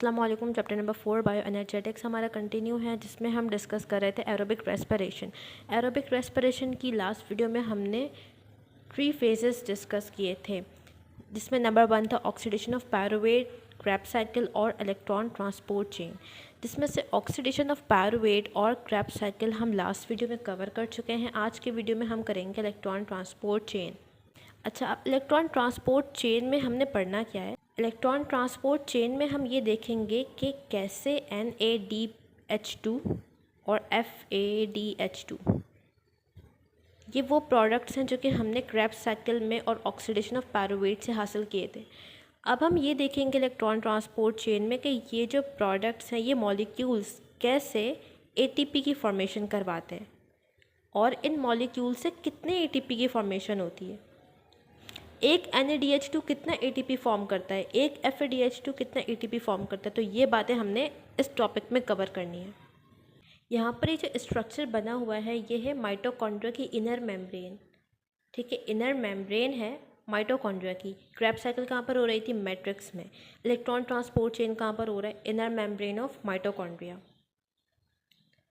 अस्सलामुअलैकुम। Chapter number 4 bio energetics हमारा continue है, जिसमें हम डिस्कस कर रहे थे एरोबिक रेस्पिरेशन। एरोबिक रेस्पिरेशन की लास्ट वीडियो में हमने 3 फेजेस डिस्कस किए थे, जिसमें नंबर 1 था oxidation of pyruvate, crabs cycle और इलेक्ट्रॉन ट्रांसपोर्ट चेन। जिसमें से ऑक्सीडेशन ऑफ पायरुवेट और क्रैब्स साइकिल हम लास्ट वीडियो में कवर कर चुके हैं। आज के वीडियो में हम करेंगे इलेक्ट्रॉन ट्रांसपोर्ट चेन। अच्छा, अब इलेक्ट्रॉन ट्रांसपोर्ट चेन में हमने पढ़ना क्या है। इलेक्ट्रॉन ट्रांसपोर्ट चेन में हम ये देखेंगे कि कैसे NADH2 और FADH2 ये वो प्रोडक्ट्स हैं जो कि हमने क्रेब्स साइकिल में और ऑक्सीडेशन ऑफ पायरुवेट से हासिल किए थे। अब हम ये देखेंगे इलेक्ट्रॉन ट्रांसपोर्ट चेन में कि ये जो प्रोडक्ट्स हैं, ये मॉलिक्यूल्स कैसे ATP की फॉर्मेशन करवाते हैं और इन मॉलिक्यूल से कितने ATP की फॉर्मेशन होती है। एक NADH2 कितना ATP फॉर्म करता है, एक FADH2 कितना ATP फॉर्म करता है। तो ये बातें हमने इस टॉपिक में कवर करनी है। यहाँ पर ये जो स्ट्रक्चर बना हुआ है, ये है माइटोकॉन्ड्रिया की इनर मेम्ब्रेन। ठीक है, इनर मेम्ब्रेन है माइटोकॉन्ड्रिया की। क्रेब्स साइकिल कहाँ पर हो रही थी? मैट्रिक्स में। इलेक्ट्रॉन ट्रांसपोर्ट चेन कहाँ पर हो रहा है? Inner membrane of mitochondria.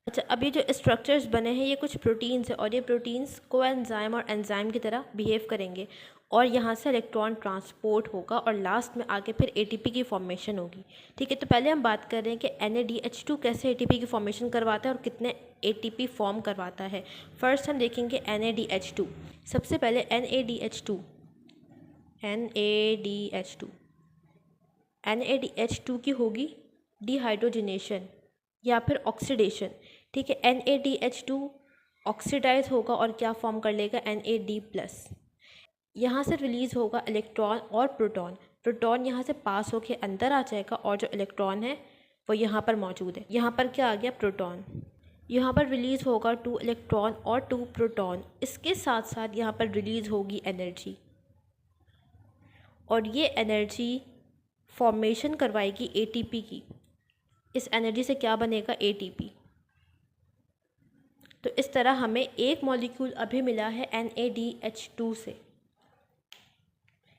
अच्छा, अब ये जो स्ट्रक्चर्स बने हैं, ये कुछ प्रोटीन्स हैं और ये प्रोटीन्स कोएंजाइम और एंजाइम की तरह बिहेव करेंगे और यहाँ से इलेक्ट्रॉन ट्रांसपोर्ट होगा और लास्ट में आके फिर ATP की फॉर्मेशन होगी। ठीक है, तो पहले हम बात कर रहे हैं कि NADH2 कैसे ATP की फॉर्मेशन करवाता है और कितने ATP फॉर्म करवाता है। फर्स्ट हम देखेंगे NADH2। सबसे पहले NADH2 की होगी डिहाइड्रोजिनेशन या फिर ऑक्सीडेशन। ठीक है, NADH2 ऑक्सीडाइज होगा और क्या फॉर्म कर लेगा? NAD+। यहाँ से रिलीज़ होगा इलेक्ट्रॉन और प्रोटॉन। प्रोटॉन यहाँ से पास होके अंदर आ जाएगा और जो इलेक्ट्रॉन है वो यहाँ पर मौजूद है। यहाँ पर क्या आ गया? प्रोटॉन। यहाँ पर रिलीज़ होगा 2 इलेक्ट्रॉन और 2 प्रोटॉन। इसके साथ साथ यहाँ पर रिलीज़ होगी एनर्जी और ये एनर्जी फॉर्मेशन करवाएगी ATP की। इस एनर्जी से क्या बनेगा? ATP। तो इस तरह हमें एक मॉलिक्यूल अभी मिला है NADH2 से।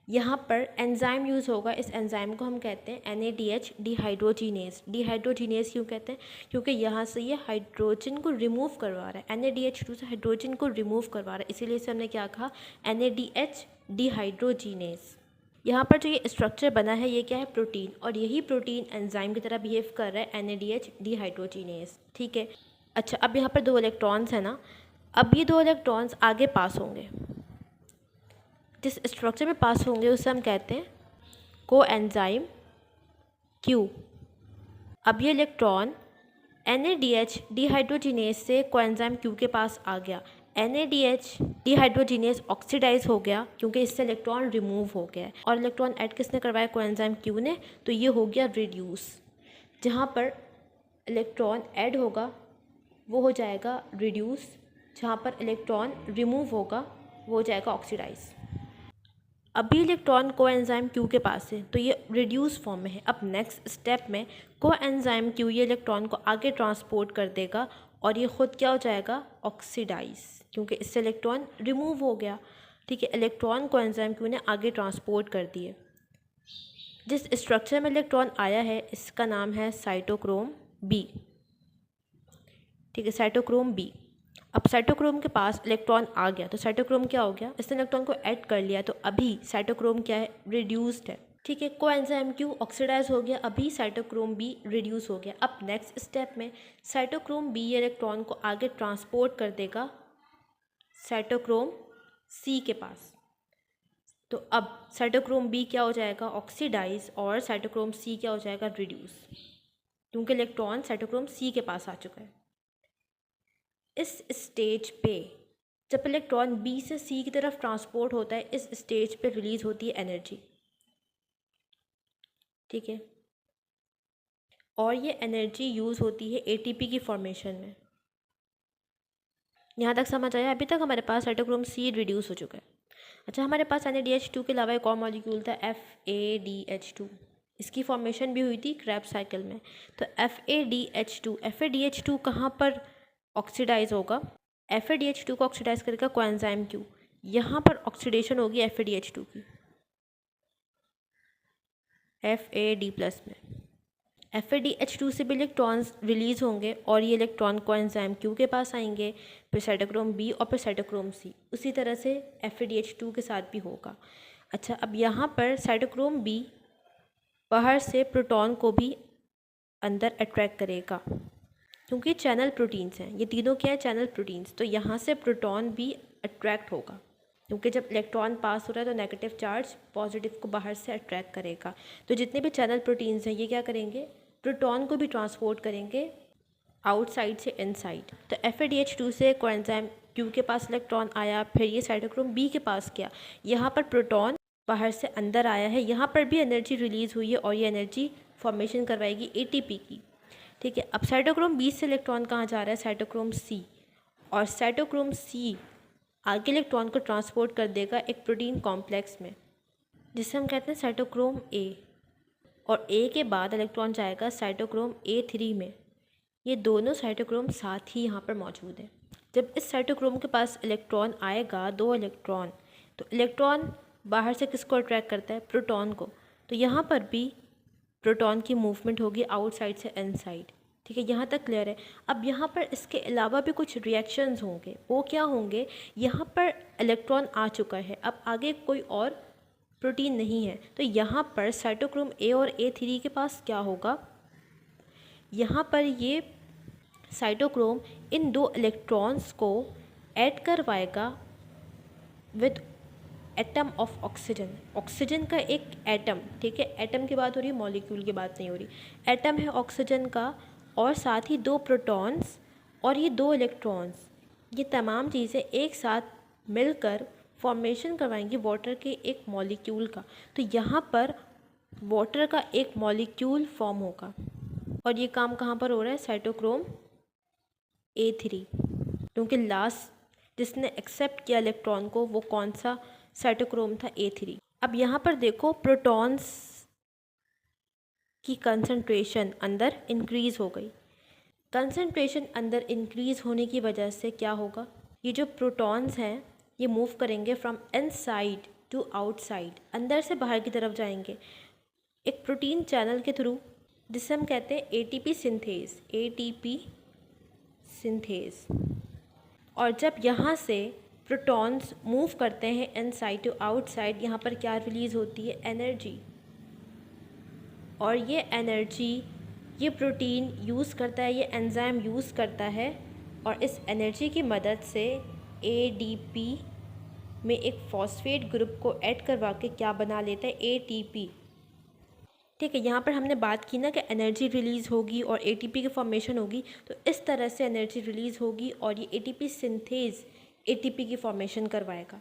यहाँ पर एंजाइम यूज़ होगा। इस एंजाइम को हम कहते हैं NADH डिहाइड्रोजीनेस। डिहाइड्रोजीनेस क्यों कहते हैं? क्योंकि यहाँ से ये हाइड्रोजन को रिमूव करवा रहा है। NADH2 से हाइड्रोजन को रिमूव करवा रहा है, इसीलिए इसे हमने क्या कहा? NADH डिहाइड्रोजीनेस। यहाँ पर जो ये स्ट्रक्चर बना है, ये क्या है? प्रोटीन। और यही प्रोटीन एंजाइम की तरह बिहेव कर रहा है, NADH डिहाइड्रोजीनेस। ठीक है। अच्छा, अब यहाँ पर 2 इलेक्ट्रॉन्स हैं ना, अब ये 2 इलेक्ट्रॉन्स आगे पास होंगे। जिस स्ट्रक्चर में पास होंगे उसे हम कहते हैं कोएंजाइम Q। अब ये इलेक्ट्रॉन NADH डिहाइड्रोजिनेस से कोएंजाइम Q के पास आ गया। NADH डिहाइड्रोजिनेस ऑक्सीडाइज हो गया क्योंकि इससे इलेक्ट्रॉन रिमूव हो गया और इलेक्ट्रॉन ऐड किसने करवाया? कोएंजाइम Q ने। तो ये हो गया रिड्यूस। जहाँ पर इलेक्ट्रॉन ऐड होगा वो हो जाएगा रिड्यूस, जहाँ पर इलेक्ट्रॉन रिमूव होगा वो हो जाएगा ऑक्सीडाइज। अभी इलेक्ट्रॉन कोएंजाइम Q के पास है तो ये रिड्यूस फॉर्म में है। अब नेक्स्ट स्टेप में कोएंजाइम Q ये इलेक्ट्रॉन को आगे ट्रांसपोर्ट कर देगा और ये खुद क्या हो जाएगा? ऑक्सीडाइज, क्योंकि इससे इलेक्ट्रॉन रिमूव हो गया। ठीक है, इलेक्ट्रॉन कोएंजाइम Q ने आगे ट्रांसपोर्ट कर दिए। जिस स्ट्रक्चर में इलेक्ट्रॉन आया है इसका नाम है साइटोक्रोम B। ठीक है, साइटोक्रोम B। अब साइटोक्रोम के पास इलेक्ट्रॉन आ गया तो साइटोक्रोम क्या हो गया? इसने इलेक्ट्रॉन को ऐड कर लिया, तो अभी साइटोक्रोम क्या है? रिड्यूस्ड है। ठीक है, कोएंजाइम Q ऑक्सीडाइज हो गया, अभी साइटोक्रोम B रिड्यूस हो गया। अब नेक्स्ट स्टेप में साइटोक्रोम B इलेक्ट्रॉन को आगे ट्रांसपोर्ट कर देगा साइटोक्रोम C के पास। तो अब साइटोक्रोम B क्या हो जाएगा? ऑक्सीडाइज, और साइटोक्रोम C क्या हो जाएगा? रिड्यूस, क्योंकि इलेक्ट्रॉन साइटोक्रोम C के पास आ चुका है। इस स्टेज पे जब इलेक्ट्रॉन B से C की तरफ ट्रांसपोर्ट होता है, इस स्टेज पे रिलीज होती है एनर्जी। ठीक है, और ये एनर्जी यूज़ होती है ATP की फॉर्मेशन में। यहाँ तक समझ आया? अभी तक हमारे पास साइटोक्रोम C रिड्यूस हो चुका है। अच्छा, हमारे पास NADH2 के अलावा एक और मॉलिक्यूल था FADH2। इसकी फॉर्मेशन भी हुई थी क्रेब्स साइकिल में। तो FADH2 कहाँ पर ऑक्सीडाइज होगा? FADH2 को ऑक्सीडाइज करेगा कोएंजाइम Q। यहाँ पर ऑक्सीडेशन होगी FADH2 की FAD+ में। FADH2 से भी इलेक्ट्रॉन्स रिलीज़ होंगे और ये इलेक्ट्रॉन कोएंजाइम Q के पास आएंगे, फिर साइटोक्रोम B और फिर साइटोक्रोम C। उसी तरह से FADH2 के साथ भी होगा। अच्छा, अब यहाँ पर साइटोक्रोम B बाहर से प्रोटॉन को भी अंदर अट्रैक्ट करेगा, क्योंकि चैनल प्रोटीन्स हैं, ये तीनों क्या है, चैनल प्रोटीन्स। तो यहाँ से प्रोटॉन भी अट्रैक्ट होगा, क्योंकि जब इलेक्ट्रॉन पास हो रहा है तो नेगेटिव चार्ज पॉजिटिव को बाहर से अट्रैक्ट करेगा। तो जितने भी चैनल प्रोटीन्स हैं ये क्या करेंगे, प्रोटॉन को भी ट्रांसपोर्ट करेंगे आउटसाइड से इनसाइड। तो FADH2 से कोएंजाइम Q के पास इलेक्ट्रॉन आया, फिर ये साइटोक्रोम B के पास गया, यहाँ पर प्रोटॉन बाहर से अंदर आया है, यहाँ पर भी एनर्जी रिलीज़ हुई है और ये एनर्जी फॉर्मेशन करवाएगी ATP की। ठीक है, अब साइटोक्रोम B से इलेक्ट्रॉन कहाँ जा रहा है, साइटोक्रोम C, और साइटोक्रोम C आगे इलेक्ट्रॉन को ट्रांसपोर्ट कर देगा एक प्रोटीन कॉम्प्लेक्स में, जिसे हम कहते हैं साइटोक्रोम A, और A के बाद इलेक्ट्रॉन जाएगा साइटोक्रोम A3 में। ये दोनों साइटोक्रोम साथ ही यहाँ पर मौजूद हैं। जब इस साइटोक्रोम के पास इलेक्ट्रॉन आएगा, 2 इलेक्ट्रॉन, तो इलेक्ट्रॉन बाहर से किसको अट्रैक्ट करता है, प्रोटॉन को। तो यहाँ पर भी प्रोटॉन की मूवमेंट होगी आउटसाइड से इनसाइड। ठीक है, यहाँ तक क्लियर है। अब यहाँ पर इसके अलावा भी कुछ रिएक्शंस होंगे, वो क्या होंगे, यहाँ पर इलेक्ट्रॉन आ चुका है, अब आगे कोई और प्रोटीन नहीं है, तो यहाँ पर साइटोक्रोम A और A3 के पास क्या होगा, यहाँ पर ये साइटोक्रोम इन 2 इलेक्ट्रॉन्स को ऐड करवाएगा with atom of oxygen. Oxygen का एक एटम, ठीक है, एटम की बात हो रही है, मॉलिक्यूल की बात नहीं हो रही, एटम है ऑक्सीजन का, और साथ ही 2 प्रोटॉन्स और ये 2 इलेक्ट्रॉन्स, ये तमाम चीज़ें एक साथ मिलकर फॉर्मेशन करवाएंगी वाटर के एक मॉलिक्यूल का। तो यहाँ पर वाटर का एक मॉलिक्यूल फॉर्म होगा, और ये काम कहाँ पर हो रहा है, साइटोक्रोम A3, क्योंकि लास्ट जिसने एक्सेप्ट किया इलेक्ट्रॉन को वो कौन सा साइटोक्रोम था, A3। अब यहाँ पर देखो प्रोटॉन्स की कंसंट्रेशन अंदर इंक्रीज़ हो गई। कंसंट्रेशन अंदर इंक्रीज़ होने की वजह से क्या होगा, ये जो प्रोटॉन्स हैं ये मूव करेंगे फ्रॉम इनसाइड टू आउटसाइड, अंदर से बाहर की तरफ जाएंगे एक प्रोटीन चैनल के थ्रू, जिसे हम कहते हैं ATP सिंथेज, ATP सिंथेज। और जब यहाँ से प्रोटॉन्स मूव करते हैं इनसाइड टू आउटसाइड, यहाँ पर क्या रिलीज़ होती है, एनर्जी। और ये एनर्जी ये प्रोटीन यूज़ करता है, ये एंजाइम यूज़ करता है, और इस एनर्जी की मदद से ADP में एक फॉस्फेट ग्रुप को ऐड करवा के क्या बना लेता है, ATP। ठीक है, यहाँ पर हमने बात की ना कि एनर्जी रिलीज़ होगी और ATP की फॉर्मेशन होगी, तो इस तरह से एनर्जी रिलीज़ होगी और ये ATP सिंथेज ATP की फॉर्मेशन करवाएगा।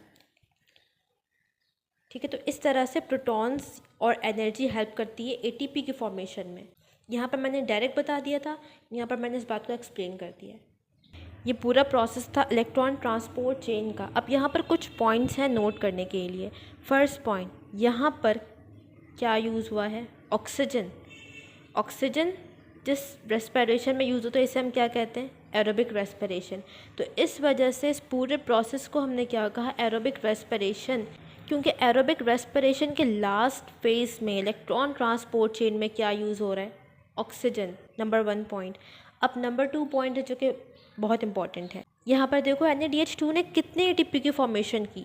ठीक है, तो इस तरह से प्रोटॉन्स और एनर्जी हेल्प करती है ATP की फॉर्मेशन में। यहाँ पर मैंने डायरेक्ट बता दिया था, यहाँ पर मैंने इस बात को एक्सप्लेन कर दिया है। ये पूरा प्रोसेस था इलेक्ट्रॉन ट्रांसपोर्ट चेन का। अब यहाँ पर कुछ पॉइंट्स हैं नोट करने के लिए। फर्स्ट पॉइंट, यहाँ पर क्या यूज़ हुआ है, ऑक्सीजन। ऑक्सीजन जिस रेस्पिरेशन में यूज़ होता है इसे हम क्या कहते हैं, एरोबिक रेस्पिरेशन। तो इस वजह से इस पूरे प्रोसेस को हमने क्या कहा, एरोबिक रेस्पिरेशन, क्योंकि एरोबिक रेस्पिरेशन के लास्ट फेज में इलेक्ट्रॉन ट्रांसपोर्ट चेन में क्या यूज़ हो रहा है, ऑक्सीजन। Number 1 point. अब नंबर 2 पॉइंट है जो कि बहुत इंपॉर्टेंट है। यहाँ पर देखो NADH2 ने कितने ATP की फॉर्मेशन की।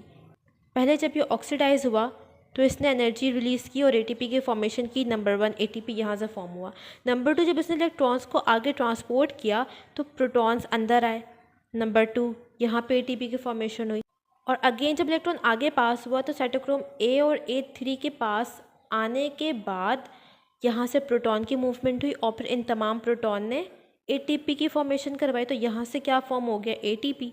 पहले जब ये ऑक्सीडाइज हुआ तो इसने एनर्जी रिलीज़ की और ATP की फॉर्मेशन की। नंबर 1 ATP यहाँ से फॉर्म हुआ। नंबर 2 जब इसने इलेक्ट्रॉन्स को आगे ट्रांसपोर्ट किया तो प्रोटॉन्स अंदर आए। नंबर 2 यहाँ पे ATP की फॉर्मेशन हुई। और अगेन जब इलेक्ट्रॉन आगे पास हुआ तो साइटोक्रोम A और A3 के पास आने के बाद यहाँ से प्रोटॉन की मूवमेंट हुई और फिर इन तमाम प्रोटॉन ने ATP की फॉर्मेशन करवाई। तो यहाँ से क्या फॉर्म हो गया, ATP।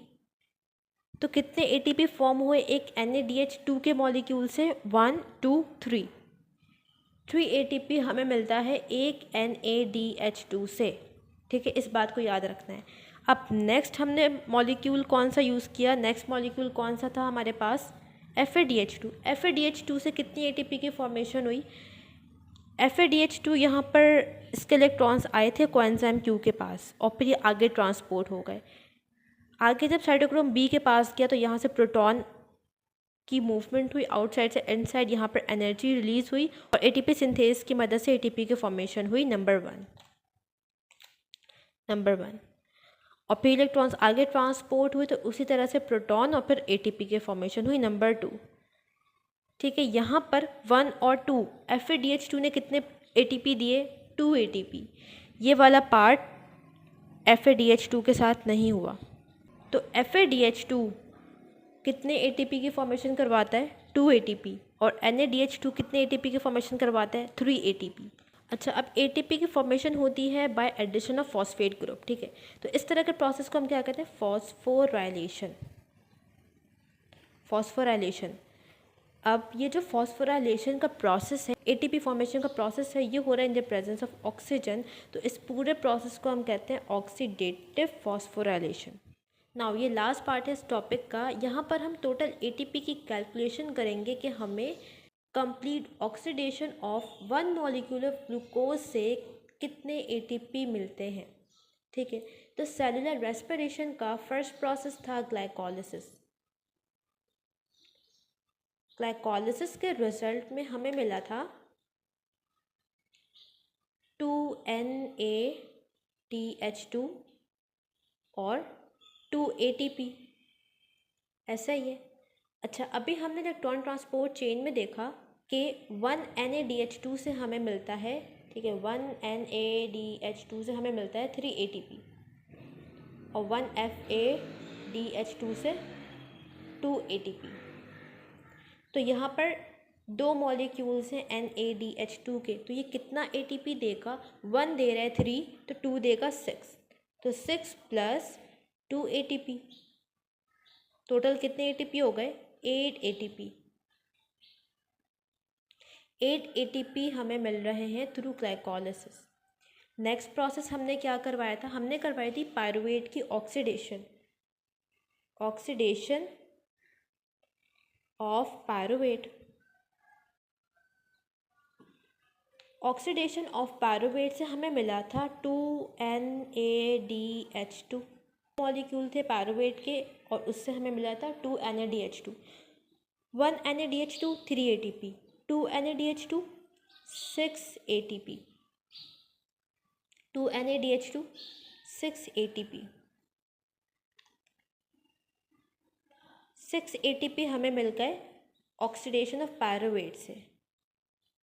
तो कितने ATP फॉर्म हुए एक NADH2 के मॉलिक्यूल से, 1 2 3 ATP हमें मिलता है एक NADH2 से। ठीक है, इस बात को याद रखना है। अब नेक्स्ट हमने मॉलिक्यूल कौन सा यूज़ किया, नेक्स्ट मॉलिक्यूल कौन सा था हमारे पास, FADH2। FADH2 से कितनी ATP की फॉर्मेशन हुई, FADH2 यहाँ पर इसके इलेक्ट्रॉन्स आए थे कोएंजाइम Q के पास और फिर ये आगे ट्रांसपोर्ट हो गए। आगे जब साइटोक्रोम B के पास गया तो यहाँ से प्रोटॉन की मूवमेंट हुई आउटसाइड से इनसाइड, यहाँ पर एनर्जी रिलीज हुई और एटीपी सिंथेस की मदद से एटीपी की फॉर्मेशन हुई, नंबर वन। और फिर इलेक्ट्रॉन्स आगे ट्रांसपोर्ट हुए तो उसी तरह से प्रोटॉन और फिर एटीपी की फॉर्मेशन हुई, नंबर 2। ठीक है, यहाँ पर 1 और 2, FADH2 ने कितने एटीपी दिए? 2 एटीपी। ये वाला पार्ट FADH2 के साथ नहीं हुआ। तो FADH2 कितने एटीपी की फॉर्मेशन करवाता है? 2 एटीपी। और NADH2 कितने एटीपी की फॉर्मेशन करवाता है? 3 एटीपी। अच्छा, अब एटीपी की फॉर्मेशन होती है by addition of phosphate group. ठीक है, तो इस तरह के प्रोसेस को हम क्या कहते हैं? फॉस्फोराइलेशन। अब ये जो फॉस्फोराइलेशन का प्रोसेस है, एटीपी फॉर्मेशन का प्रोसेस है, ये हो रहा है in the presence of oxygen. तो इस पूरे प्रोसेस को हम कहते हैं ऑक्सीडेटिव फॉस्फोराइलेशन। नाउ ये लास्ट पार्ट है इस टॉपिक का। यहाँ पर हम टोटल एटीपी की कैलकुलेशन करेंगे कि हमें complete oxidation of 1 molecule of glucose से कितने एटीपी मिलते हैं। ठीक है, तो सेलुलर रेस्पिरेशन का फर्स्ट प्रोसेस था ग्लाइकोलिसिस। ग्लाइकोलिसिस के रिजल्ट में हमें मिला था 2NADH2 और 2 ATP, ऐसा ही है। अच्छा, अभी हमने इलेक्ट्रॉन ट्रांसपोर्ट चेन में देखा कि 1 NADH2 से हमें मिलता है, ठीक है, 1 NADH2 से हमें मिलता है 3 ATP और 1 FADH2 से 2 ATP। तो यहाँ पर 2 मॉलिक्यूल्स हैं NADH2 के, तो ये कितना ATP देगा? 1 दे रहा है 3, तो 2 देगा 6, तो 6 + 2 ATP, टोटल कितने ATP हो गए? 8 ATP। 8 ATP हमें मिल रहे हैं थ्रू ग्लाइकोलिसिस। नेक्स्ट प्रोसेस हमने क्या करवाया था? हमने करवाई थी पायरुवेट की oxidation of pyruvate. Oxidation of pyruvate से हमें मिला था 2NADH2 मॉलिक्यूल थे पायरुवेट के, और उससे हमें मिला था 2 NADH2। 1 NADH2 3 ATP, 2 NADH2 6 ATP, 2 NADH2 6 ATP, 6 ATP हमें मिल गए ऑक्सीडेशन ऑफ पायरुवेट से।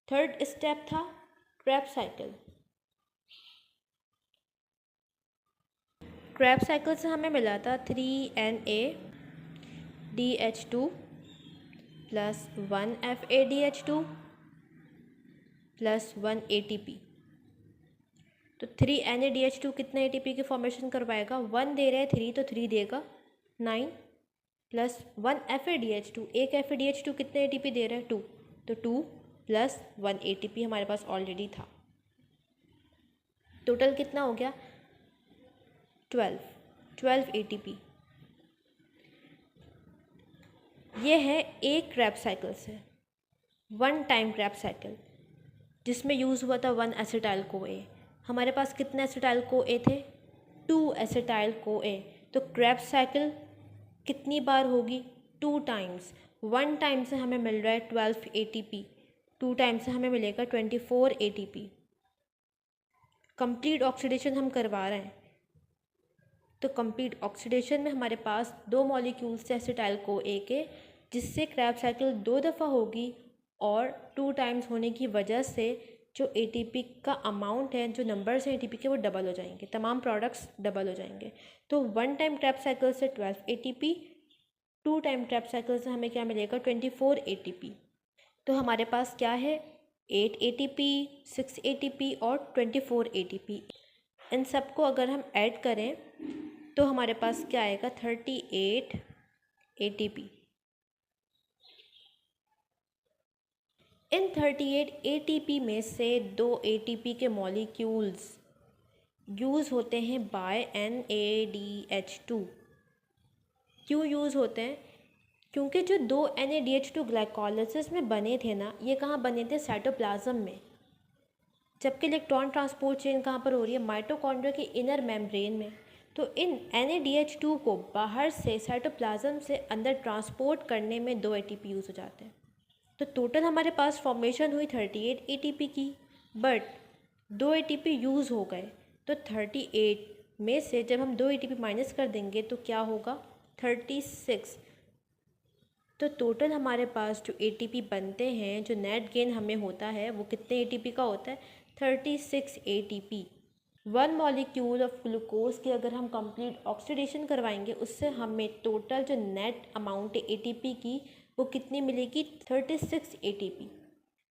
थर्ड स्टेप था क्रेब्स साइकिल। क्रेब्स साइकिल से हमें मिला था 3NADH2 + 1 FADH2 + 1 ATP। तो 3 NADH2 कितने ATP की फॉर्मेशन करवाएगा? 1 दे रहे हैं 3, तो 3 देगा 9 + 1 FADH2, एक FADH2 कितने ATP दे रहा है? 2, तो 2 + 1 ATP हमारे पास ऑलरेडी था। टोटल कितना हो गया? 12 ATP। ये है एक क्रेब्स साइकिल से, 1 टाइम क्रेब्स साइकिल, जिसमें यूज़ हुआ था 1 एसिटाइल CoA। हमारे पास कितने एसिटाइल CoA थे? 2 एसिटाइल CoA। तो क्रेब्स साइकिल कितनी बार होगी? 2 टाइम्स। 1 टाइम से हमें मिल रहा है 12 ATP, 2 टाइम से हमें मिलेगा 24 ATP। कंप्लीट ऑक्सीडेशन हम करवा रहे हैं, तो कंप्लीट ऑक्सीडेशन में हमारे पास 2 मॉलिक्यूल्स थे एसिटाइल CoA के, जिससे क्रेब्स साइकिल 2 दफ़ा होगी, और 2 टाइम्स होने की वजह से जो ATP का अमाउंट है, जो नंबर्स हैं ATP के, वो डबल हो जाएंगे, तमाम प्रोडक्ट्स डबल हो जाएंगे। तो 1 टाइम क्रेब्स साइकिल से 12 ATP, 2 टाइम क्रेब्स साइकिल से हमें क्या मिलेगा? 24 ATP। तो हमारे पास क्या है? 8 ATP, 6 ATP और 24 ATP। इन सबको अगर हम ऐड करें तो हमारे पास क्या आएगा? 38 ATP। इन 38 ATP में से 2 ATP के मॉलिक्यूल्स यूज़ होते हैं बाय NADH2। क्यों यूज़ होते हैं? क्योंकि जो 2 NADH2 ग्लाइकोलिसिस में बने थे ना, ये कहाँ बने थे? साइटोप्लाज्म में। जबकि इलेक्ट्रॉन ट्रांसपोर्ट चेन कहाँ पर हो रही है? माइटोकॉन्ड्रिया के इनर मेम्ब्रेन में। तो इन NADH2 को बाहर से साइटोप्लाज्म से अंदर ट्रांसपोर्ट करने में 2 ATP यूज़ हो जाते हैं। तो टोटल हमारे पास फॉर्मेशन हुई 38 ATP की, बट 2 ATP यूज़ हो गए। तो 38 में से जब हम 2 ATP माइनस कर देंगे तो क्या होगा, 36। तो टोटल हमारे पास जो ATP बनते हैं, जो नेट गेन हमें होता है, वो कितने ATP का होता है, 36 ATP। 1 मॉलिक्यूल ऑफ ग्लूकोज की अगर हम कंप्लीट ऑक्सीडेशन करवाएंगे, उससे हमें टोटल जो नेट अमाउंट है ATP की वो कितनी मिलेगी, 36 ATP।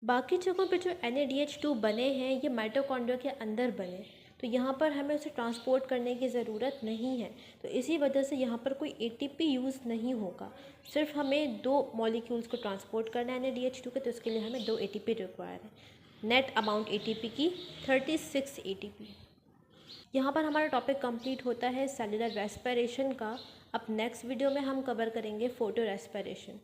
बाकी जगहों पे जो NADH2 बने हैं ये माइटोकॉन्ड्रिया के अंदर बने, तो यहाँ पर हमें उसे ट्रांसपोर्ट करने की ज़रूरत नहीं है। तो इसी वजह से यहाँ पर कोई ATP यूज़ नहीं होगा, सिर्फ हमें 2 मॉलिक्यूल्स को ट्रांसपोर्ट करना है NADH2 के, तो इसके लिए हमें 2 ATP रिक्वायर है। नेट अमाउंट ATP की 36 ATP। यहाँ पर हमारा टॉपिक कंप्लीट होता है सेलुलर रेस्पिरेशन का। अब नेक्स्ट वीडियो में हम कवर करेंगे फोटो रेस्पिरेशन।